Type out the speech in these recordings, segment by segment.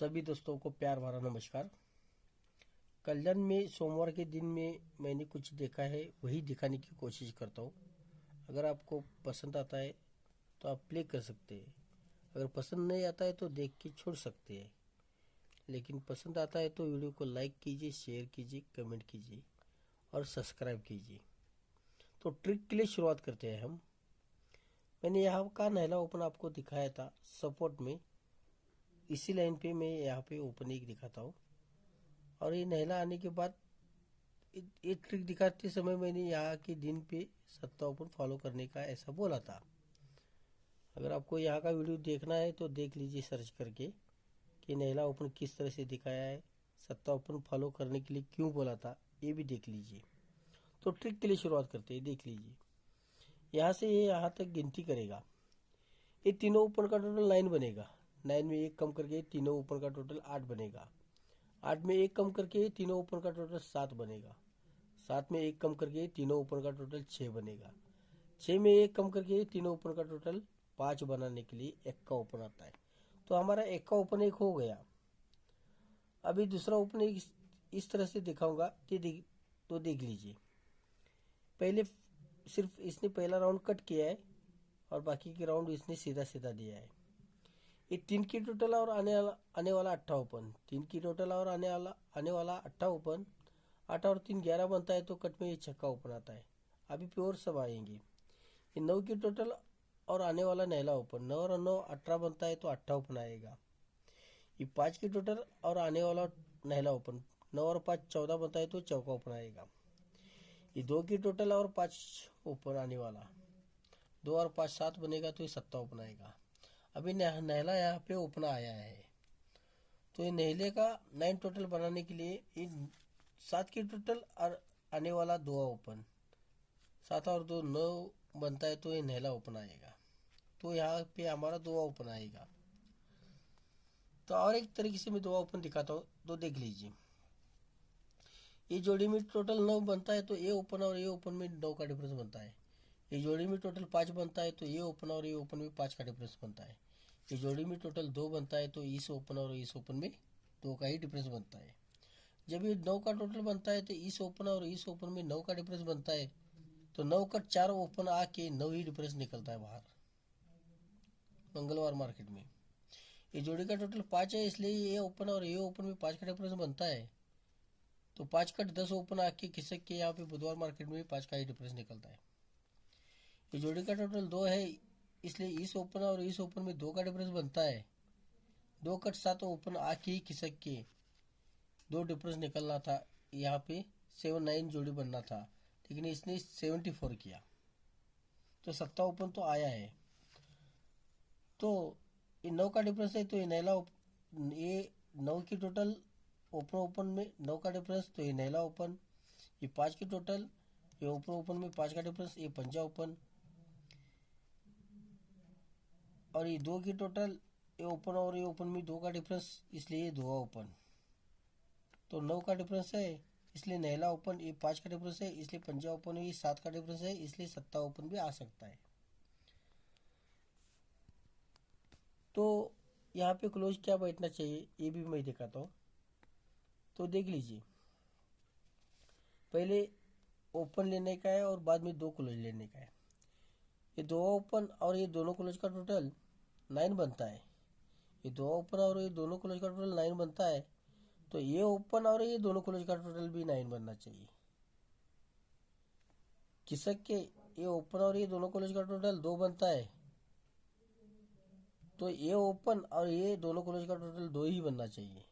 सभी दोस्तों को प्यार भरा नमस्कार। कल्याण में सोमवार के दिन में मैंने कुछ देखा है, वही दिखाने की कोशिश करता हूँ। अगर आपको पसंद आता है तो आप प्ले कर सकते हैं, अगर पसंद नहीं आता है तो देख के छोड़ सकते हैं। लेकिन पसंद आता है तो वीडियो को लाइक कीजिए, शेयर कीजिए, कमेंट कीजिए और सब्सक्राइब कीजिए। तो ट्रिक के लिए शुरुआत करते हैं हम। मैंने यहाँ का नहला ओपन आपको दिखाया था सपोर्ट में, इसी लाइन पे मैं यहाँ पे ओपन एक दिखाता हूँ। और ये नहला आने के बाद एक ट्रिक दिखाते समय मैंने यहाँ के दिन पे सत्ता ओपन फॉलो करने का ऐसा बोला था। अगर आपको यहाँ का वीडियो देखना है तो देख लीजिए सर्च करके कि नहला ओपन किस तरह से दिखाया है, सत्ता ओपन फॉलो करने के लिए क्यों बोला था, ये भी देख लीजिए। तो ट्रिक के लिए शुरुआत करते हैं, देख लीजिए। यहाँ से ये यहाँ तक गिनती करेगा, ये तीनों ओपन का टोटल 9 बनेगा। 9 में एक कम करके तीनों ओपन का टोटल 8 बनेगा। 8 में एक कम करके तीनों ओपन का टोटल 7 बनेगा। 7 में एक कम करके तीनों ओपन का टोटल 6 बनेगा। 6 में एक कम करके तीनों ओपन का टोटल 5 बनाने के लिए एक का ओपन आता है। तो हमारा एक का ओपन एक हो गया। अभी दूसरा ओपन एक इस तरह से दिखाऊंगा तो देख लीजिए। पहले सिर्फ इसने पहला राउंड कट किया है और बाकी के राउंड इसने सीधा सीधा दिया है। ये 3 की टोटल और आने वाला 8 ओपन, 3 की टोटल और आने वाला 8 ओपन, 8 और 3 11 बनता है तो कट में ये छक्का ओपन आता है। अभी प्योर सब आएंगे। ये 9 की टोटल और आने वाला नहला ओपन, 9 और 9 18 बनता है तो 8 ओपन आएगा। ये 5 की टोटल और आने वाला नहला ओपन, 9 और 5 14 बनता है तो चौका ओपन आएगा। ये 2 की टोटल और 5 ओपन आने वाला, 2 और 5 7 बनेगा तो ये सत्ता ओपन आएगा। अभी नहला यहाँ पे ओपन आया है तो ये नहले का 9 टोटल बनाने के लिए इन 7 की टोटल और आने वाला 2 ओपन, 7 और 2 9 बनता है तो ये नहला ओपन आएगा। तो यहाँ पे हमारा 2 ओपन आएगा। तो और एक तरीके से मैं 2 ओपन दिखाता हूँ तो देख लीजिए। ये जोड़ी में टोटल 9 बनता है तो ये ओपन और ये ओपन में 9 का डिफरेंस बनता है। ये जोड़ी में टोटल 5 बनता है तो ये ओपन और ये ओपन में 5 का डिफरेंस बनता है। ये जोड़ी में टोटल 2 बनता है तो इस ओपन और इस ओपन में 2 का ही डिफरेंस बनता है। जब ये 9 का टोटल बनता है तो इस ओपन और इस ओपन में 9 का डिफरेंस बनता है। तो 9 का 4 ओपन आके 9 ही डिफरेंस निकलता है बाहर मंगलवार मार्केट में। ये जोड़ी का टोटल 5 है, इसलिए ये ओपन और ये ओपन में 5 का डिफरेंस बनता है। तो 5 कट 10 ओपन आके खिसक के यहाँ पे बुधवार मार्केट में 5 का ही डिफरेंस निकलता है। ये जोड़ी का टोटल 2 है, इसलिए इस ओपन और इस ओपन में 2 का डिफरेंस बनता है। 2 कट 7 ओपन आके ही खिसक के 2 डिफरेंस निकलना था। यहाँ पे 7 9 जोड़ी बनना था, लेकिन इसने 74 किया तो सत्ता ओपन तो आया है। तो ये 9 का डिफरेंस है तो ये ये 9 की टोटल ओपन ओपन में 9 का डिफरेंस तो ये नहला ओपन। ये 5 की टोटल, ये ओपन ओपन में 5 का डिफरेंस, ये पंजा ओपन। और ये 2 की टोटल, ये ओपन और ये ओपन में 2 का डिफरेंस, इसलिए ये 2 ओपन। तो 9 का डिफरेंस है इसलिए नहला ओपन, ये 5 का डिफरेंस है इसलिए पंजा ओपन, ये 7 का डिफरेंस है इसलिए सत्ता ओपन भी आ सकता है। तो यहाँ पे क्लोज क्या बैठना चाहिए ये भी मैं दिखाता हूँ तो देख लीजिए। पहले ओपन लेने का है और बाद में 2 क्लोज लेने का है। ये 2 ओपन और ये दोनों क्लोज का टोटल 9 बनता है। ये 2 ओपन और ये दोनों क्लोज का टोटल 9 बनता है। तो ये ओपन और ये दोनों क्लोज का टोटल भी 9 बनना चाहिए। खिसक के ये ओपन और ये दोनों क्लोज का टोटल 2 बनता है। तो ये ओपन और ये दोनों क्लोज का टोटल 2 ही बनना चाहिए।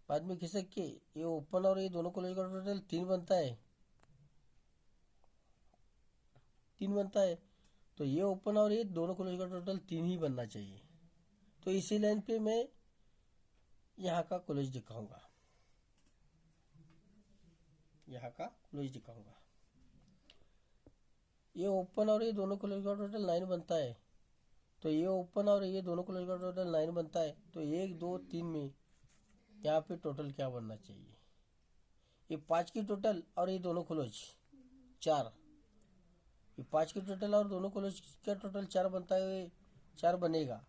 बाद में खिसक के ये ओपन और ये दोनों क्लोज का टोटल 3 बनता है, 3 बनता है। तो ये ओपन और ये दोनों क्लोज का टोटल 3 ही बनना चाहिए। तो इसी लाइन पे मैं यहाँ का क्लोज दिखाऊंगा, यहाँ का क्लोज दिखाऊंगा। ये ओपन और ये दोनों क्लोज का टोटल 9 बनता है। तो ये ओपन और ये दोनों क्लोज का टोटल 9 बनता है। तो 1 2 3 में यहाँ पे टोटल क्या बनना चाहिए? ये 5 की टोटल और ये दोनों क्लोज 4, ये 5 की टोटल और दोनों क्लोज का टोटल 4 बनता है, 4 बनेगा।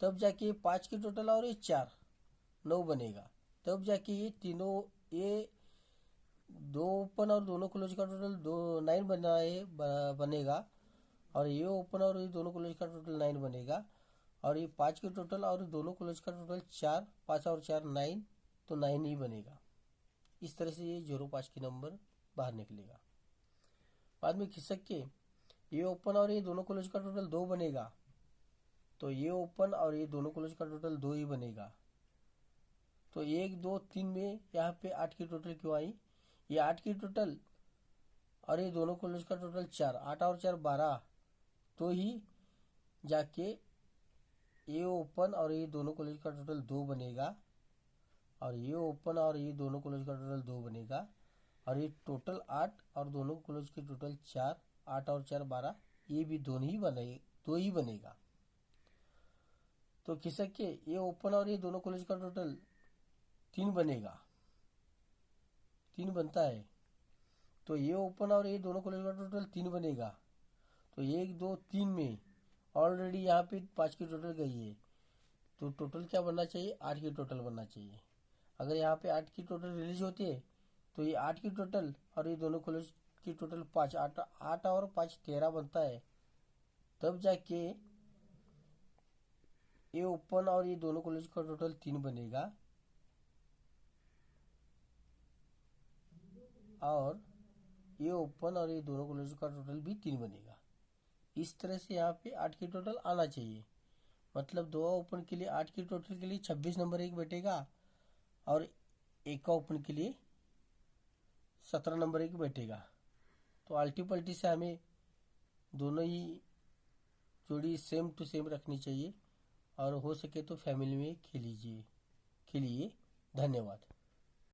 तब जाके 5 की टोटल और ये 4 9 बनेगा। तब जाके ये तीनों, ये दो ओपन और दोनों क्लोज का टोटल 9 बनेगा। और ये ओपन और ये दोनों क्लोज का टोटल 9 बनेगा। और ये 5 की टोटल और दोनों क्लोज का टोटल 4, 5 और 4 9, तो 9 ही बनेगा। इस तरह से ये 0 5 की नंबर बाहर निकलेगा। बाद में खिसक के ये ओपन और ये दोनों क्लोज का टोटल 2 बनेगा, तो ये ओपन और ये दोनों क्लोज का टोटल 2 ही बनेगा। तो 1 2 3 में यहाँ पे 8 की टोटल क्यों आई? ये 8 की टोटल और ये दोनों क्लोज का टोटल 4, 8 और 4 12, तो ही जाके ये ओपन और ये दोनों क्लोज का टोटल 2 बनेगा। और ये ओपन और ये दोनों क्लोज का टोटल 2 बनेगा। और ये टोटल 8 और दोनों क्लोज की टोटल 4, 8 और 4 12, ये भी दोनों ही बने, 2 ही बनेगा। तो खिसक के ये ओपन और ये दोनों क्लोज का टोटल 3 बनेगा, 3 बनता है। तो ये ओपन और ये दोनों क्लोज का टोटल 3 बनेगा। तो 1 2 3 में ऑलरेडी यहाँ पे 5 की टोटल गई है, तो टोटल क्या बनना चाहिए? 8 की टोटल बनना चाहिए। अगर यहाँ पे 8 की टोटल रिलीज होती है तो ये 8 की टोटल और ये दोनों क्लोज की टोटल 5, 8 और 5 13 बनता है। तब जाके ये ओपन और ये दोनों क्लोज का टोटल 3 बनेगा। और ये ओपन और ये दोनों क्लोज का टोटल भी 3 बनेगा। इस तरह से यहाँ पे 8 की टोटल आना चाहिए। मतलब 2 ओपन के लिए 8 की टोटल के लिए 26 नंबर एक बैठेगा, और एक का ओपन के लिए 17 नंबर एक बैठेगा। तो आल्टी पल्टी से हमें दोनों ही जोड़ी सेम टू सेम रखनी चाहिए, और हो सके तो फैमिली में खेलिए। धन्यवाद।